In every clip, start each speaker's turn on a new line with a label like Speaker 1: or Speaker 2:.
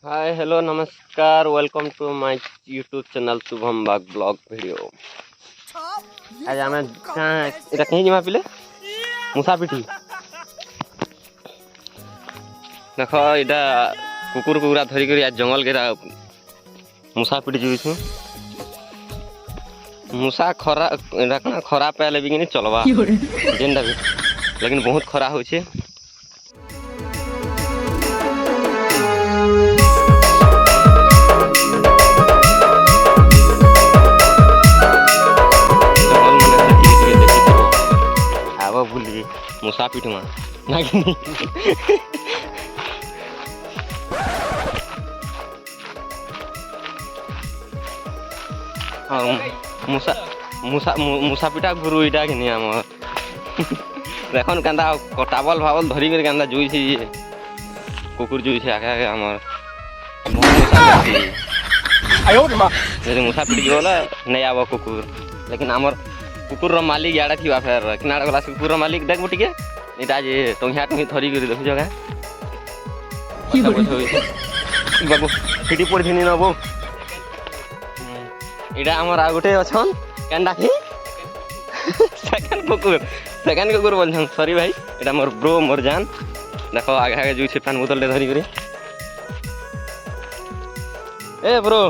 Speaker 1: हाय hello नमस्कार welcome to my YouTube channel Shubham Bagh blog video. आज आम कहीं जमा पिले मुसा पिटी देख इटा कुकुर कुकुरा धरिक आज जंगल के मुसा पिटी जीवु मुसा खरा खरा पाले भी नहीं चलवा जेनटा भी लेकिन बहुत खरा हो भूलिए मुसा पिटुआ ना कि मुसा मुसा मुसा पिटा गुरु इटा कि नहीं आम देखन केंदा टावल फावल धरी कर केंदा जुई छी कुकुर जुई छी आगे आगे हमर आयो रे मां यदि मुसा पिटी बोला नहीं आबो कुकुर लेकिन हमर कुकुर रो मालिक याडा थिबा फेर किनारा गला कुकुर रो मालिक देख बुटिके इटा जे तोहिया तुही धरी कर देखु जगह बाबू फिटी पड़ थिनी न बो इटा हमर आ गुटे अछन केंडा की सेकंड कुकुर बोलछन सॉरी भाई इटा मोर ब्रो मोर जान देखो आगे आगे जुई छै पान बोतल ले धरी करी ए ब्रो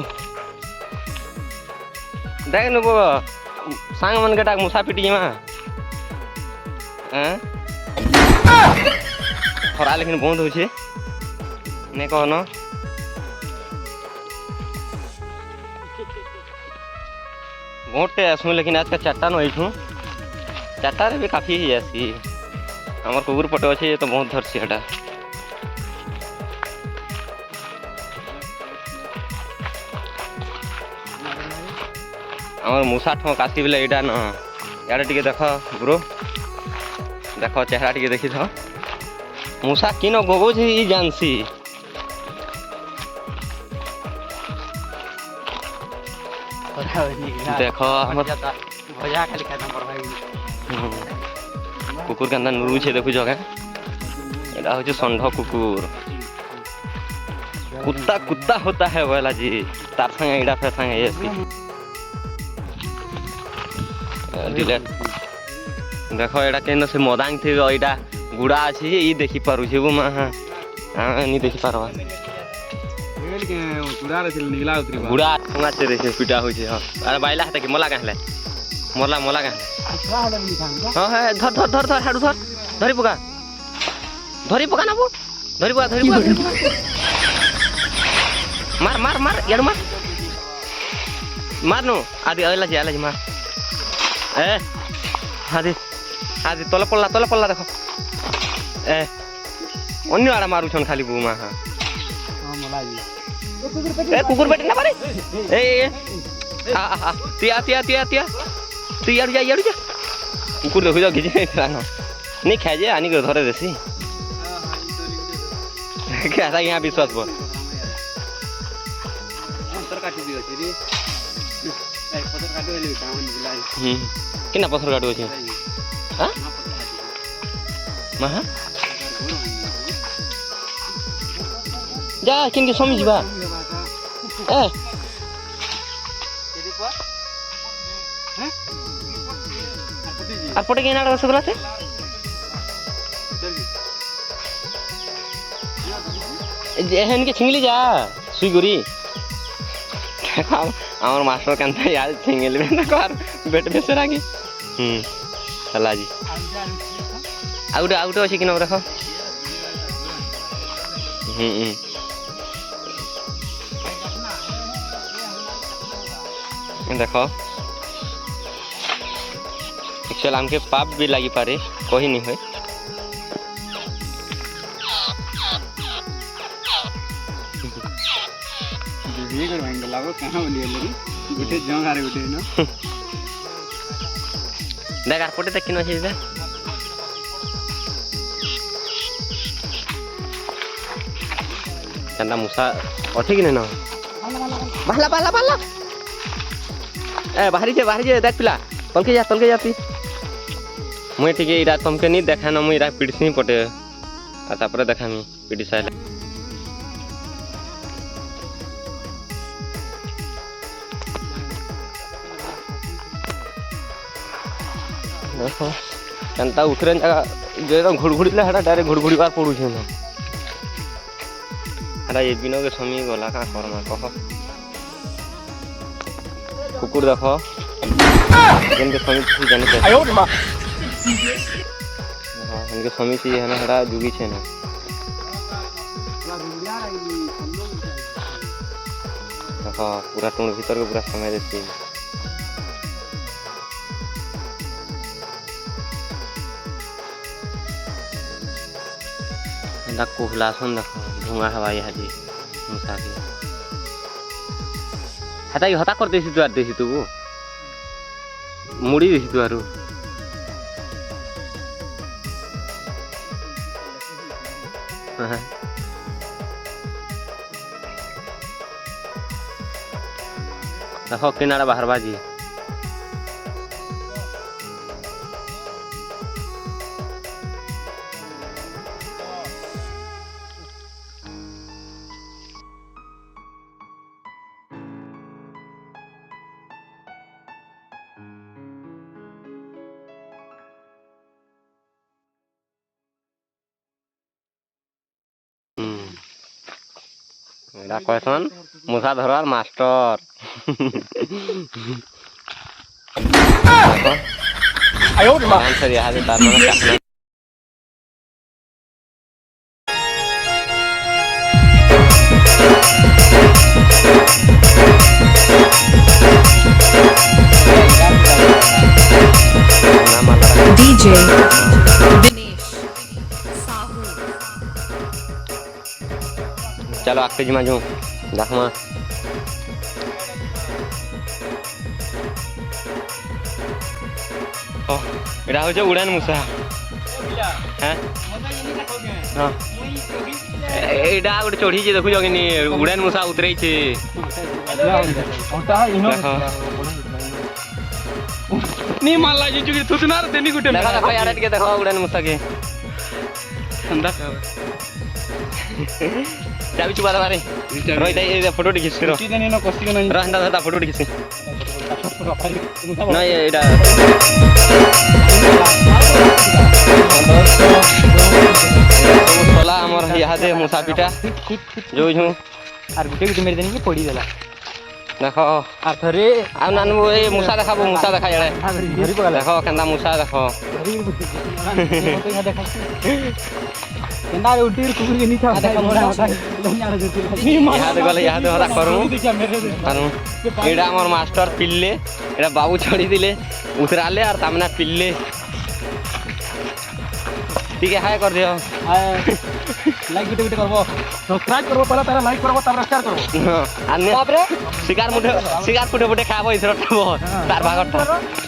Speaker 1: देख न बो सांग मन गटा मुसा पिटी मा खरा लेकिन बहुत हो छे ने कहन बहुत आसू लेकिन आज का चारटा न आईठू चारटा रे भी काफी ही आसी हमर कुकुर पटे अच्छे तो बहुत धरसी हटा हमर मुसा ठोक आसी बेले इटा न यार टिके देख ब्रो देख चेहरा टिके देखी था मुसा किनो गोगो जे ई जानसी देख भजा खाली खाना पर भाई कुकुर के अंदर नुरु छे देखु जगह एटा हो षंढ कुकुर कुत्ता कुत्ता होता है वाला जी तार संगे इडा फेर संगे ऐसी डिलेट देखो एटा केन से मदांग थी एटा गुड़ा अछि ई देखि पारु छै मा हां नहीं देखि पारवा रेल के गुड़ा रे निकला उतरी गुड़ा संगा से देखे पिटा होय छै हां अरे बाइला हते के मोला कहले मोला का हां है धर धर धर हाडू धर धरी पका ना बो धरी पका मार मार मार यार मार नो आदि आला जी मार ए आदि तले पड़ला देखो ए अन्य आड़ा मारू छन खाली बुमा हां ए कुकुर बेटे ना पारे ए आ तिया तू यार जा कुकुर देखो जा घिजे नहीं खाए जे आनी के धरे देसी क्या था यहां विश्वास पर अंतर काटी दियो छी रे ए पत्थर काटो ले काम निकलाई किना पत्थर काटो छी हां महा जा किन के समझबा ए हैं আর পটে কেনা রসগোল্লা তে এহেন के छिंगली जा सुईगुरी আমার মাস্টার কান্তা यार छिंगली में कर बेट बेसरा की चला जी आउट अछि कि न देखो देखो एक्चुअल हमके पाप भी लगी पारे कोई नहीं है ये कर भाई लागो कहां बोलिए लगी गुटे जंग आरे गुटे न देख आर पटे तक किनो छै बे चंदा मुसा अठे कि न बाला ए बाहरी जे देख पिला तलके जाती मुई ठीक इरा तुमके नहीं देखा ना मुई इरा पिड़सी पटे आ तापर देखामी पिटी साइले देखो केनता उतरे जगह जे घुड़घुड़ी हेटा डायरेक्ट घुड़घुड़ी बार पड़ू छे हेटा ये बिनो के समी गला का करमा कह कुकुर देखो इनके समी से जाने के आयो मां हां इनके समी से है ना हेटा जुगी छे ना देखो पूरा टूण भीतर के पूरा समय देती कोहला सुन देखो धुआं हवा यहाँ जी मुसा के हता हता कर देसी तू आर देसी तू मुड़ी देसी तू आरु देखो किनारा बाहर बाजी एटा कहसन मुसा धरवार मास्टर आयो मां आंसर यहाँ से तार में काटना
Speaker 2: DJ दिनेश साहू
Speaker 1: चलो आके जिमा जो देखमा ओ एटा हो जे उड़ान मुसा हैं हां एटा गुटे चढ़ी जे देखु जगनी उड़ान मुसा उतरै छे नी माला जे जुगी थुतनार देनी गुटे देखा देखो यार के देखो उड़ान मुसा के अंदा जाबी चुबा बारे रोई दे फोटो खींच रो की देनी न कोसी नहीं रहंदा रहता फोटो खींच नहीं एटा सोला हमर यहाँ दे मुसाफिटा जो छु आर गुटे गुटे मेरे देनी के पड़ी देला देखो आर थरे आ नान ए मुसा देखाबो मुसा देखा यार देखो केंदा मुसा देखो केंदा उल्टी कुकुर के नीचे देखा मोड़ा यहाँ दे गले यहाँ दे हरा करू एडा हमर मास्टर पिल्ले एडा बाबू छोड़ी दिले उतराले और सामने पिल्ले ठीक है हाय कर दियो लाइक गुटे गुटे करबो सब्सक्राइब करबो पहला पहला लाइक करबो तब शेयर करबो अन्य बाप रे शिकार फुटे फुटे खाबो इसरो खाबो तार भागटा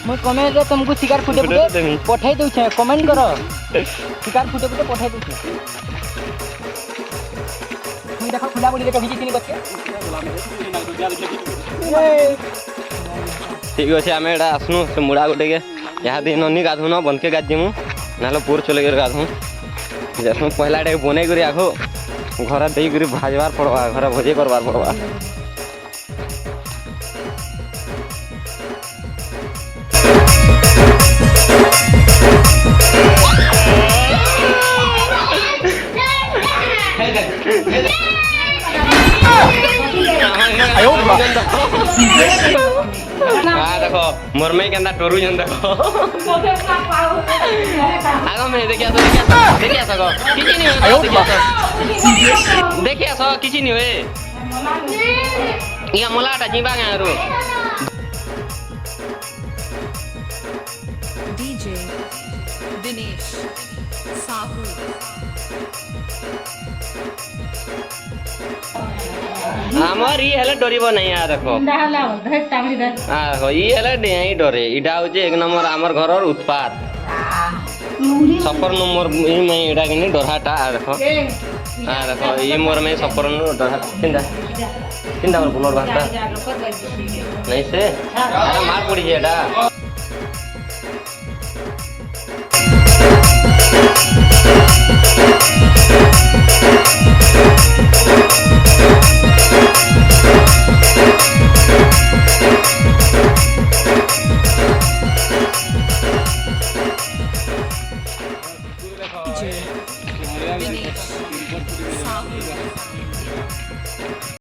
Speaker 1: म कमेंट रे तुमको शिकार फुटे फुटे पठाई दउ छे कमेंट करो शिकार फुटे फुटे पठाई दउ छे मुई देखो खुला बोली रे कभी किनी बच्चे ठीक अछि हमें एडा आसनु से मुड़ा गुटे के यहाँ दिन ननी गाधु न बनके गाजिमु नालो पूर चले गर गाधु जसम पहला डे बने करी आखो घर दे करी भाजबार पड़वा घर भोजे करबार पड़वा आयो देखो मोर में केंदा टोरू जन देखो आगो में देखिया तो किछि नहीं होय देखिया सो किछि नहीं होय या मोलाटा जिबा गारो
Speaker 2: DJ दिनेश साहू
Speaker 1: हमर ई हले डरिबो नहीं आ देखो देखो ई हले नहीं डरे इडा हो जे एक नंबर हमर घरर उत्पाद सफर नंबर ई में इडा के नहीं डरहाटा आ देखो ई मोर में सफर न डरहा चिंता मोर पुनर भाषा नहीं से अरे मार पड़ी जे एडा
Speaker 2: दिनेश साहू